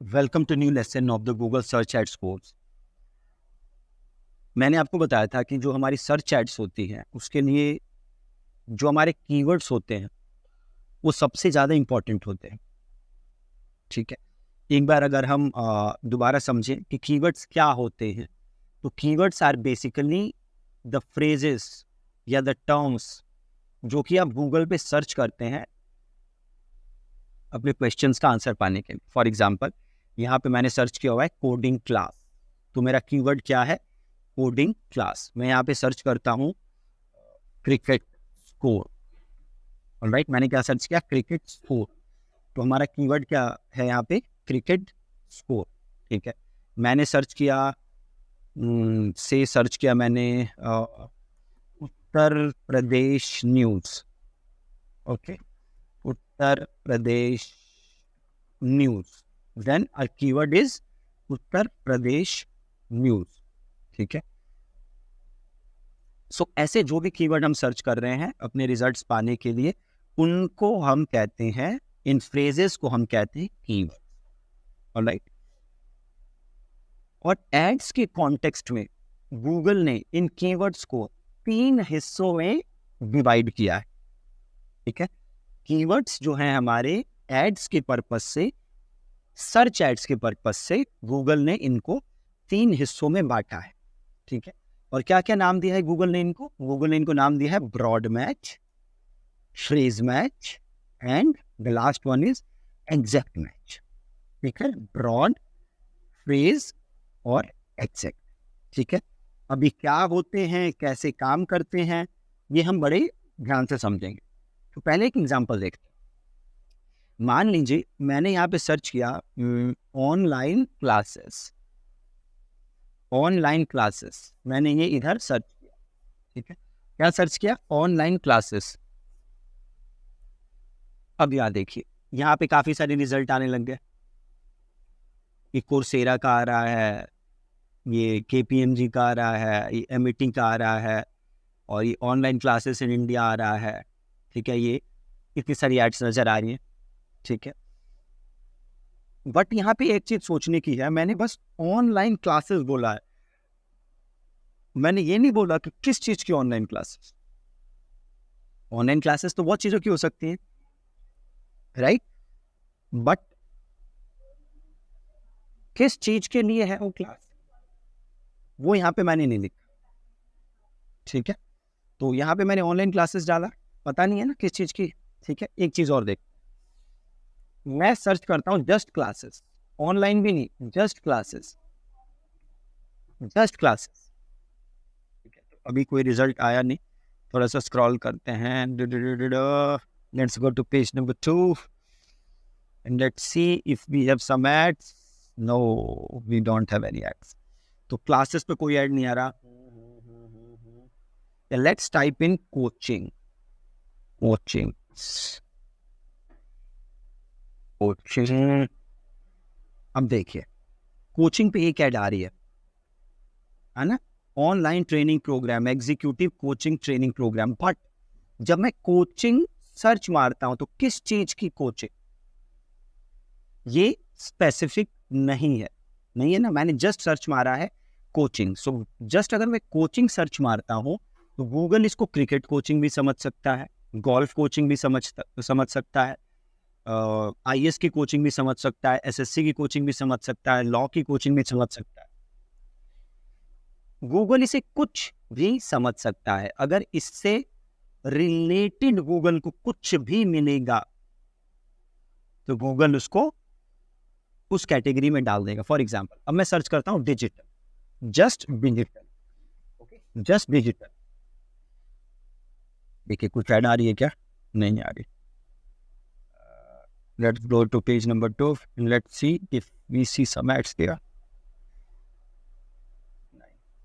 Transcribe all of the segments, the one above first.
Welcome to new lesson of the Google search ads course. मैंने आपको बताया था कि जो हमारी सर्च एड्स होती हैं उसके लिए जो हमारे कीवर्ड्स होते हैं वो सबसे ज़्यादा इम्पोर्टेंट होते हैं। ठीक है, एक बार अगर हम दोबारा समझें कि कीवर्ड्स क्या होते हैं, तो keywords are basically the phrases या द टर्म्स जो कि आप गूगल पे सर्च करते हैं अपने क्वेश्चंस का आंसर पाने के लिए। फॉर एग्जांपल, यहाँ पे मैंने सर्च किया हुआ है कोडिंग क्लास, तो मेरा कीवर्ड क्या है? Coding class. मैं यहाँ पे सर्च करता हूँ क्रिकेट स्कोर। ऑलराइट, मैंने क्या सर्च किया? Cricket score. तो हमारा कीवर्ड क्या है यहाँ पे? Cricket score. ठीक है, मैंने सर्च किया सर्च किया मैंने Uttar Pradesh news. Okay, Uttar Pradesh news, then a keyword is Uttar Pradesh news. ठीक है, सो ऐसे जो भी कीवर्ड हम सर्च कर रहे हैं अपने रिजल्ट्स पाने के लिए, उनको हम कहते हैं, इन फ्रेजेस को हम कहते हैं कीवर्ड। ऑलराइट, और एड्स के कॉन्टेक्स्ट में गूगल ने इन कीवर्ड्स को 3 हिस्सों में डिवाइड किया है। ठीक है, कीवर्ड्स जो हैं हमारे एड्स के पर्पस से, सर्च एड्स के पर्पस से गूगल ने इनको 3 हिस्सों में बांटा है। ठीक है, और क्या क्या नाम दिया है गूगल ने इनको? गूगल ने इनको नाम दिया है broad match, phrase match and the last one is exact match. ठीक है, ब्रॉड, फ्रेज और एग्जैक्ट। ठीक है, अभी क्या होते हैं, कैसे काम करते हैं, ये हम बड़े ध्यान से समझेंगे। तो पहले एक एग्जांपल देखते हैं। मान लीजिए मैंने यहाँ पे सर्च किया ऑनलाइन क्लासेस। ऑनलाइन क्लासेस मैंने ये इधर सर्च किया। ठीक है, क्या सर्च किया? Online classes. अब यहाँ देखिए, यहाँ पे काफी सारे रिजल्ट आने लग गए। ये कोर्सेरा का आ रहा है, ये KPMG का आ रहा है, ये MIT का आ रहा है, और ये ऑनलाइन क्लासेस इन इंडिया आ रहा है। ठीक है, ये इतनी सारी एड्स नजर आ रही हैं। ठीक है, बट यहाँ पे एक चीज सोचने की है, मैंने बस ऑनलाइन क्लासेस बोला है, मैंने ये नहीं बोला कि किस चीज की ऑनलाइन क्लासेस। ऑनलाइन क्लासेस तो बहुत चीजों की हो सकती हैं, राइट? बट किस चीज के लिए है वो क्लास, वो यहाँ पे मैंने नहीं लिखा। ठीक है, तो यहाँ पे मैंने ऑनलाइन क्लासेस डाला, पता नहीं है ना किस चीज की। ठीक है, एक चीज और देख, मैं सर्च करता हूँ जस्ट क्लासेस, ऑनलाइन भी नहीं, जस्ट क्लासेस, जस्ट क्लासेस। ठीक है, तो अभी कोई रिजल्ट आया नहीं, थोड़ा सा स्क्रॉल करते हैं। Let's go to page number 2 and let's see if we have some ads. No, we don't have any ads. तो क्लासेस पे कोई ऐड नहीं आ रहा। Let's type in coaching. Coaching, coaching. अब देखिए, कोचिंग पे एक ऐड आ रही है ना? Online training programme, executive coaching training programme. But जब मैं कोचिंग सर्च मारता हूं तो किस चीज की कोचिंग, ये स्पेसिफिक नहीं है। नहीं है ना, मैंने जस्ट सर्च मारा है कोचिंग। सो जस्ट अगर मैं कोचिंग सर्च मारता हूं तो गूगल इसको क्रिकेट कोचिंग भी समझ सकता है, गोल्फ कोचिंग भी समझ सकता है, IAS की कोचिंग भी समझ सकता है, SSC की कोचिंग भी समझ सकता है, लॉ की कोचिंग भी समझ सकता है। गूगल इसे कुछ भी समझ सकता है। अगर इससे रिलेटेड गूगल को कुछ भी मिलेगा तो गूगल उसको उस कैटेगरी में डाल देगा। फॉर एग्जाम्पल, अब मैं सर्च करता हूं digital, just digital. Okay, just digital. देखिए, कुछ ऐड आ रही है क्या? नहीं आ रही। Let's go to page number 2 and let's see if we see some ads there.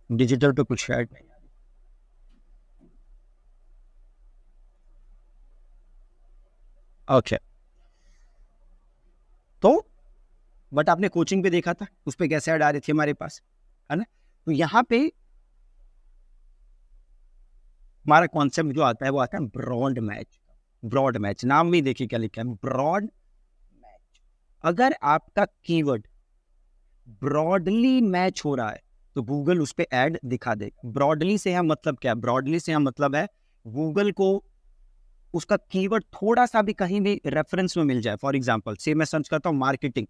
Digital पे कुछ ऐड नहीं आ रही। ओके, तो बट आपने कोचिंग पे देखा था, उस पे कैसे ऐड आ रही थी हमारे पास, है ना? तो यहाँ पे हमारा कॉन्सेप्ट जो आता है वो आता है ब्रॉड मैच। ब्रॉड मैच, नाम में देखिए क्या लिखा है, ब्रॉड मैच। अगर आपका कीवर्ड ब्रॉडली मैच हो रहा है तो गूगल उस पे ऐड दिखा देगा। ब्रॉडली से हम मतलब क्या, ब्रॉडली से हम मतलब है गूगल को उसका कीवर्ड थोड़ा सा भी कहीं भी रेफरेंस में मिल जाए। फॉर एग्जांपल से मैं सर्च करता हूँ मार्केटिंग,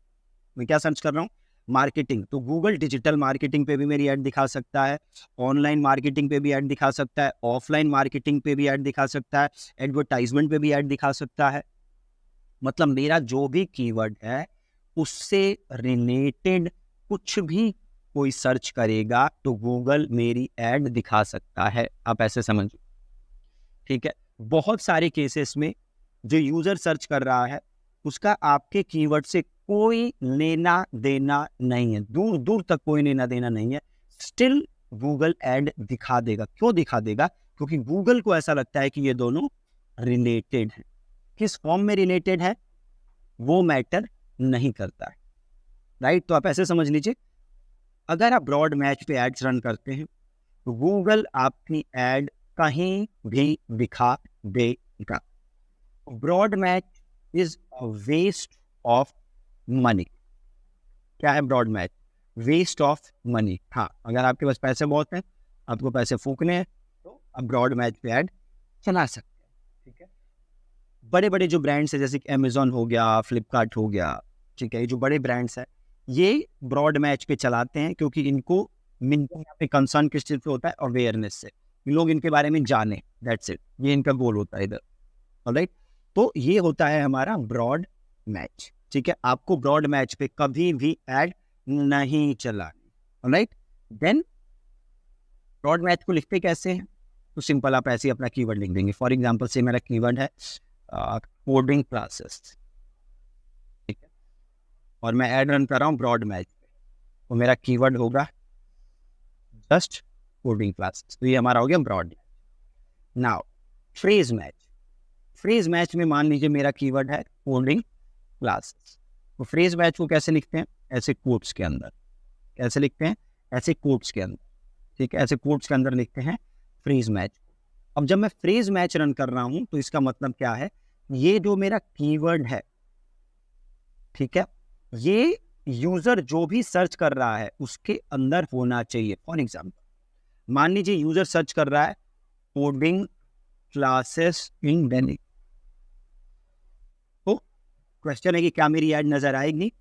मैं क्या सर्च कर रहा हूँ, मार्केटिंग, तो गूगल डिजिटल मार्केटिंग पे भी मेरी ऐड दिखा सकता है, ऑनलाइन मार्केटिंग पे भी ऐड दिखा सकता है, ऑफलाइन मार्केटिंग पे भी ऐड दिखा सकता है, एडवर्टाइजमेंट पे भी ऐड दिखा सकता है। मतलब मेरा जो भी कीवर्ड है उससे रिलेटेड कुछ भी कोई सर्च करेगा तो गूगल मेरी ऐड दिखा सकता है। आप ऐसे समझिए, ठीक है। बहुत सारे केसेस में जो यूजर सर्च कर रहा है उसका आपके कीवर्ड से कोई लेना देना नहीं है, दूर दूर तक कोई लेना देना नहीं है, स्टिल गूगल ऐड दिखा देगा। क्यों दिखा देगा? क्योंकि गूगल को ऐसा लगता है कि ये दोनों रिलेटेड हैं। किस फॉर्म में रिलेटेड है वो मैटर नहीं करता है, राइट। तो आप ऐसे समझ लीजिए, अगर आप ब्रॉड मैच पे एड्स रन करते हैं तो गूगल आपकी एड कहीं भी दिखा देगा। Broad match is a waste of money. क्या है broad match? Waste of money. हाँ, अगर आपके पास पैसे बहुत हैं, आपको पैसे फूकने हैं, तो आप ब्रॉड मैच पे ऐड चला सकते हैं, ठीक है। बड़े बड़े जो ब्रांड्स है जैसे कि अमेजोन हो गया, फ्लिपकार्ट हो गया, ठीक है, ये जो बड़े ब्रांड्स है ये ब्रॉड मैच पे चलाते हैं क्योंकि इनको यहाँ पे कंसर्न किस चीज़ पे होता है? अवेयरनेस से, लोग इनके बारे में जाने, दैट्स इट, ये इनका गोल होता है इधर, ऑलराइट। तो ये होता है हमारा ब्रॉड मैच, ठीक है। आपको ब्रॉड मैच पे कभी भी ऐड नहीं चलानी, ऑलराइट। देन ब्रॉड मैच को लिखते कैसे हैं? तो सिंपल, आप ऐसे ही अपना कीवर्ड लिख देंगे। फॉर एग्जांपल से मेरा कीवर्ड है कोडिंग क्लासेस, ठीक है, और मैं ऐड रन कर रहा हूँ ब्रॉड मैच पे, तो मेरा कीवर्ड होगा जस्ट कोडिंग क्लासेस, तो ये हमारा हो गया broad match. Now phrase match, phrase match में मान लीजिए मेरा कीवर्ड है कोडिंग क्लासेस, तो फ्रेज मैच को कैसे लिखते हैं? ऐसे कोट्स के अंदर। कैसे लिखते हैं? ऐसे कोट्स के अंदर, ठीक है, ऐसे कोट्स के अंदर लिखते हैं फ्रेज मैच। अब जब मैं फ्रेज मैच रन कर रहा हूं तो इसका मतलब क्या है? ये जो मेरा कीवर्ड है, ठीक है, ये यूजर जो भी सर्च कर रहा है उसके अंदर होना चाहिए। फॉर एग्जाम्पल मान लीजिए यूजर सर्च कर रहा है कोडिंग क्लासेस इन दिल्ली, तो क्वेश्चन है कि क्या मेरी ऐड नजर आएगी?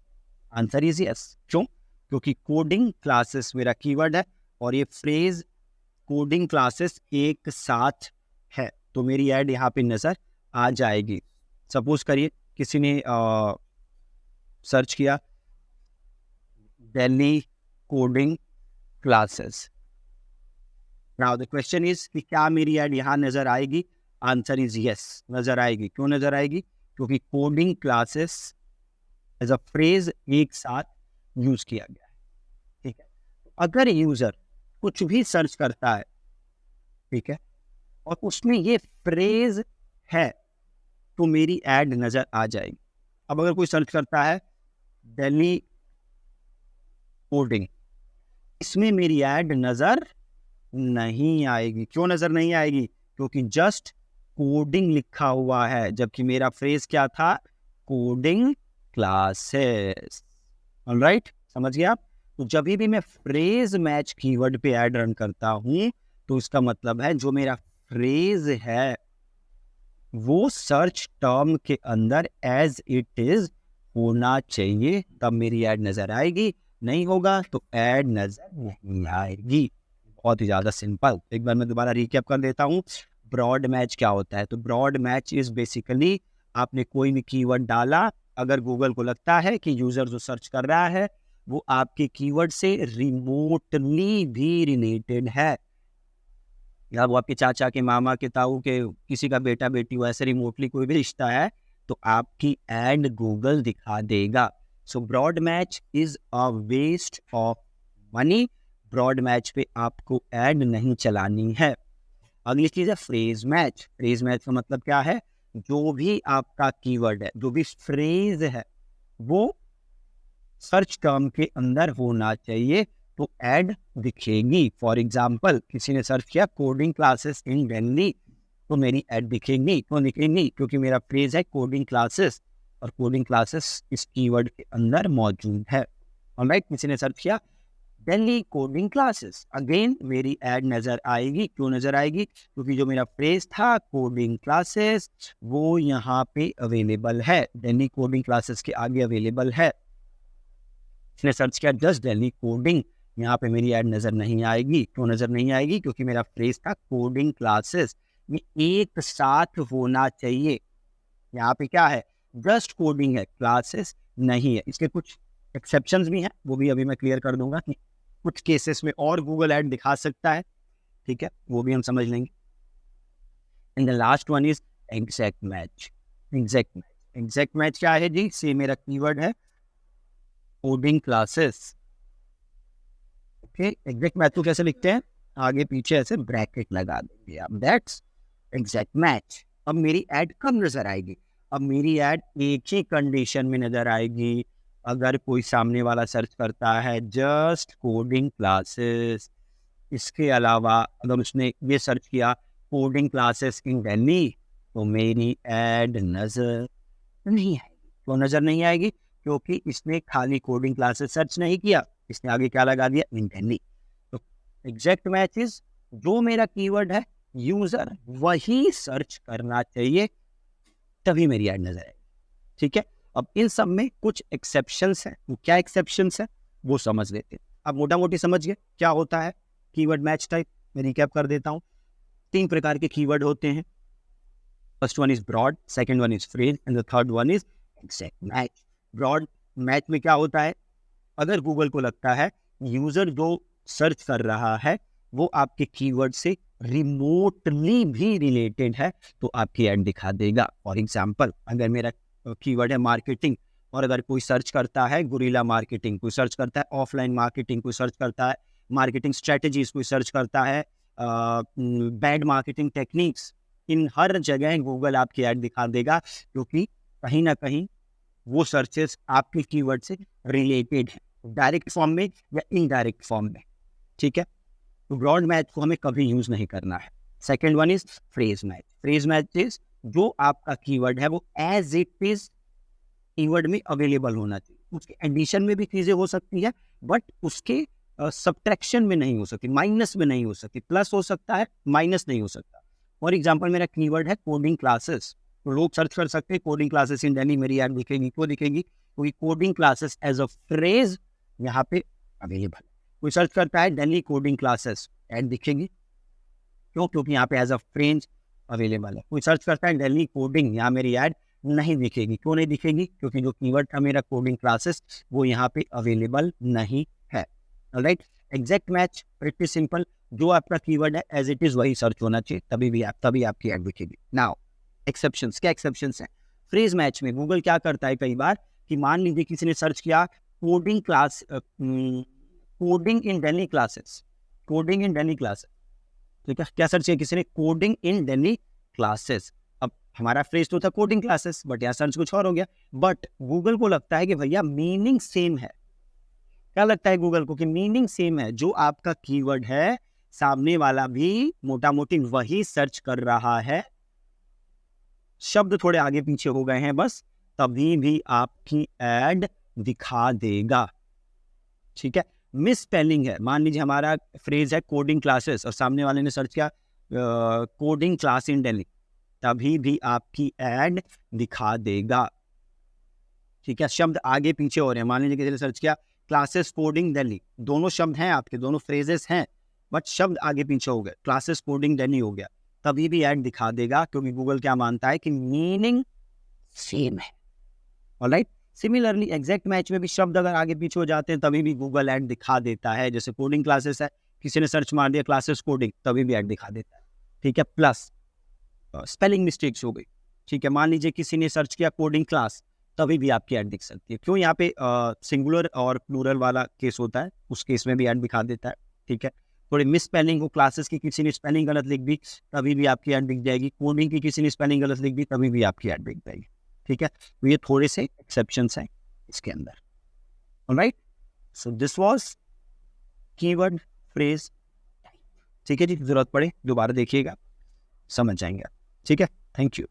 Answer is yes. क्यों? क्योंकि कोडिंग क्लासेस मेरा कीवर्ड है और ये फ्रेज कोडिंग क्लासेस एक साथ है, तो मेरी ऐड यहाँ पे नजर आ जाएगी। सपोज करिए किसी ने सर्च किया Delhi coding classes, now the question is कि क्या मेरी ऐड यहाँ नजर आएगी? आंसर इज यस, नजर आएगी। क्यों नजर आएगी? क्योंकि coding classes as a phrase एक साथ यूज किया गया है, ठीक है। अगर यूजर कुछ भी सर्च करता है, ठीक है, और उसमें ये फ्रेज है तो मेरी ऐड नजर आ जाएगी। अब अगर कोई सर्च करता है दिल्ली कोडिंग, इसमें मेरी ऐड नजर नहीं आएगी। क्यों नजर नहीं आएगी? क्योंकि जस्ट कोडिंग लिखा हुआ है, जबकि मेरा फ्रेज क्या था? कोडिंग क्लासेस, ऑलराइट, समझ गए आप। तो जब भी मैं फ्रेज मैच कीवर्ड पे ऐड रन करता हूं तो इसका मतलब है जो मेरा फ्रेज है वो सर्च टर्म के अंदर एज इट इज होना चाहिए, तब मेरी ऐड नजर आएगी। नहीं होगा तो ऐड नजर नहीं आएगी। बहुत ही ज्यादा सिंपल। एक बार मैं दोबारा रिकैप कर देता हूँ, ब्रॉड मैच क्या होता है। तो ब्रॉड मैच इज बेसिकली आपने कोई भी कीवर्ड डाला, अगर गूगल को लगता है कि यूजर जो सर्च कर रहा है वो आपके कीवर्ड से रिमोटली भी रिलेटेड है, या वो आपके चाचा के, मामा के, ताऊ के, किसी का बेटा बेटी हो, ऐसे रिमोटली कोई भी रिश्ता है तो आपकी एड गूगल दिखा देगा। So broad match is a waste of money. Broad match पे आपको ऐड नहीं चलानी है। अगली चीज है फ्रेज मैच। फ्रेज मैच का मतलब क्या है? जो भी आपका कीवर्ड है, जो भी फ्रेज है, वो सर्च टर्म के अंदर होना चाहिए तो ऐड दिखेगी। फॉर एग्जाम्पल किसी ने सर्च किया कोडिंग क्लासेस इन दिल्ली, तो मेरी ऐड दिखेगी। क्यों दिखेगी? क्योंकि मेरा फ्रेज है कोडिंग क्लासेस और कोडिंग क्लासेस इस कीवर्ड के अंदर मौजूद है। ऑलराइट, किसी ने सर्च किया दिल्ली कोडिंग क्लासेस, अगेन मेरी ऐड नजर आएगी। क्यों नजर आएगी? क्योंकि जो मेरा फ्रेज था कोडिंग क्लासेस वो यहाँ पे अवेलेबल है, दिल्ली कोडिंग क्लासेस के आगे अवेलेबल है। इसने सर्च किया जस्ट दिल्ली कोडिंग, यहाँ पे मेरी ऐड नजर नहीं आएगी। क्यों नजर नहीं आएगी? क्योंकि मेरा फ्रेज था कोडिंग क्लासेस, ये एक साथ होना चाहिए। यहाँ पे क्या है? जस्ट कोडिंग है, क्लासेस नहीं है। इसके कुछ एक्सेप्शंस भी हैं, वो भी अभी मैं क्लियर कर दूंगा कि कुछ केसेस में और गूगल ऐड दिखा सकता है, ठीक है, वो भी हम समझ लेंगे। And the last one is exact match. Exact match, exact match क्या है जी? से मेरा कीवर्ड है coding classes. Okay, exact match को कैसे लिखते हैं? आगे पीछे ऐसे ब्रैकेट लगा देंगे आप, दैट्स एग्जैक्ट मैच। अब मेरी ऐड कब नजर आएगी? अब मेरी ऐड एक ही कंडीशन में नजर आएगी, अगर कोई सामने वाला सर्च करता है जस्ट कोडिंग क्लासेस, इसके अलावा अगर उसने ये सर्च किया कोडिंग क्लासेस इन दिल्ली, तो मेरी ऐड नजर नहीं आएगी। तो नजर नहीं आएगी क्योंकि इसने खाली कोडिंग क्लासेस सर्च नहीं किया, इसने आगे क्या लगा दिया? इन दिल्ली। तो एग्जैक्ट मैच इज जो मेरा कीवर्ड है यूजर वही सर्च करना चाहिए, तभी मेरी ऐड नजर आएगी, ठीक है। अब इन सब में कुछ एक्सेप्शंस हैं, वो क्या एक्सेप्शंस है वो समझ लेते हैं। अब मोटा मोटी समझ गए क्या होता है कीवर्ड मैच टाइप। मैं रिकैप कर देता हूँ। 3 प्रकार के कीवर्ड होते हैं। First one is broad, second one is phrase and the third one is exact match. Broad match में क्या होता है? अगर गूगल को लगता है यूजर जो सर्च कर रहा है वो आपके कीवर्ड से रिमोटली भी रिलेटेड है, तो आपकी ऐड दिखा देगा। फॉर एग्जांपल, अगर मेरा कीवर्ड है मार्केटिंग और अगर कोई सर्च करता है गुरिल्ला मार्केटिंग, कोई सर्च करता है ऑफलाइन मार्केटिंग, कोई सर्च करता है मार्केटिंग स्ट्रेटजीज, कोई सर्च करता है बैड मार्केटिंग टेक्निक्स, इन हर जगह गूगल आपकी ऐड दिखा देगा, क्योंकि कहीं ना कहीं वो सर्चेस आपके कीवर्ड से रिलेटेड है, डायरेक्ट फॉर्म में या इनडायरेक्ट फॉर्म में, ठीक है। तो ब्रॉड मैच को हमें कभी यूज नहीं करना है। Second one is phrase match. Phrase match is जो आपका कीवर्ड है वो एज इट इज कीवर्ड में अवेलेबल होना चाहिए। उसके एडिशन में भी चीजें हो सकती है, बट उसके सब्ट्रैक्शन में नहीं हो सकती, माइनस में नहीं हो सकती, प्लस हो सकता है, माइनस नहीं हो सकता। फॉर एग्जाम्पल, मेरा कीवर्ड है कोडिंग क्लासेस, तो लोग सर्च कर सकते हैं कोडिंग क्लासेस इन दिल्ली, मेरी ऐड दिखेगी। क्यों दिखेगी? क्योंकि coding classes as a phrase यहाँ पे अवेलेबल है। कोई सर्च करता है दिल्ली कोडिंग क्लासेस, ऐड दिखेगी। क्यों? क्योंकि यहाँ पे एज अ फ्रेज अवेलेबल है। कोई सर्च करता है दिल्ली कोडिंग, यहाँ मेरी ऐड नहीं दिखेगी। क्यों नहीं दिखेगी? क्योंकि जो कीवर्ड था मेरा कोडिंग क्लासेस वो यहाँ पे अवेलेबल नहीं है। Alright, exact match pretty simple, जो आपका कीवर्ड है एज इट इज वही सर्च होना चाहिए, तभी आपकी ऐड दिखेगी। नाउ एक्सेप्शंस, क्या एक्सेप्शंस हैं? फ्रेज मैच में गूगल क्या करता है कई बार कि मान लीजिए किसी ने सर्च किया coding class, coding in Delhi classes, coding in Delhi classes, तो क्या सर्च किया किसी ने? Coding in Delhi classes. अब हमारा फ्रेज तो था कोडिंग क्लासेस, बट यहाँ सर्च कुछ और हो गया। बट गूगल को लगता है कि भैया मीनिंग सेम है। क्या लगता है गूगल को? कि मीनिंग सेम है, जो आपका कीवर्ड है सामने वाला भी मोटा मोटी वही सर्च कर रहा है, शब्द थोड़े आगे पीछे हो गए हैं बस, तभी भी आपकी ऐड दिखा देगा, ठीक है। मिस स्पेलिंग है, मान लीजिए हमारा फ्रेज है कोडिंग क्लासेस और सामने वाले ने सर्च किया कोडिंग क्लास इन दिल्ली, तभी भी आपकी ऐड दिखा देगा, ठीक है। शब्द आगे पीछे हो रहे हैं, मान लीजिए किसी ने सर्च किया क्लासेस कोडिंग दिल्ली, दोनों शब्द हैं आपके, दोनों फ्रेजेस हैं, बट शब्द आगे पीछे हो गए, क्लासेस कोडिंग दिल्ली हो गया, तभी भी ऐड दिखा देगा, क्योंकि गूगल क्या मानता है कि मीनिंग सेम है। ऑलराइट, सिमिलरली एग्जैक्ट मैच में भी शब्द अगर आगे पीछे हो जाते हैं तभी भी गूगल ऐड दिखा देता है। जैसे कोडिंग क्लासेस है, किसी ने सर्च मार दिया क्लासेस कोडिंग, तभी भी ऐड दिखा देता है, ठीक है। प्लस स्पेलिंग मिस्टेक्स हो गई, ठीक है, मान लीजिए किसी ने सर्च किया कोडिंग क्लास, तभी भी आपकी ऐड दिख सकती है। क्यों? यहाँ पे सिंगुलर और प्लूरल वाला केस होता है, उस केस में भी ऐड दिखा देता है, ठीक है। थोड़ी मिस स्पेलिंग हो क्लासेस की, किसी ने स्पेलिंग गलत लिख दी, तभी भी आपकी ऐड दिख जाएगी। कोडिंग की किसी ने स्पेलिंग गलत लिख दी, तभी भी आपकी ऐड दिख जाएगी, ठीक है। तो ये थोड़े से एक्सेप्शंस हैं इसके अंदर। Alright, so this was keyword phrase, ठीक है जी। जरूरत पड़े दोबारा देखिएगा, समझ जाएंगे, ठीक है। Thank you.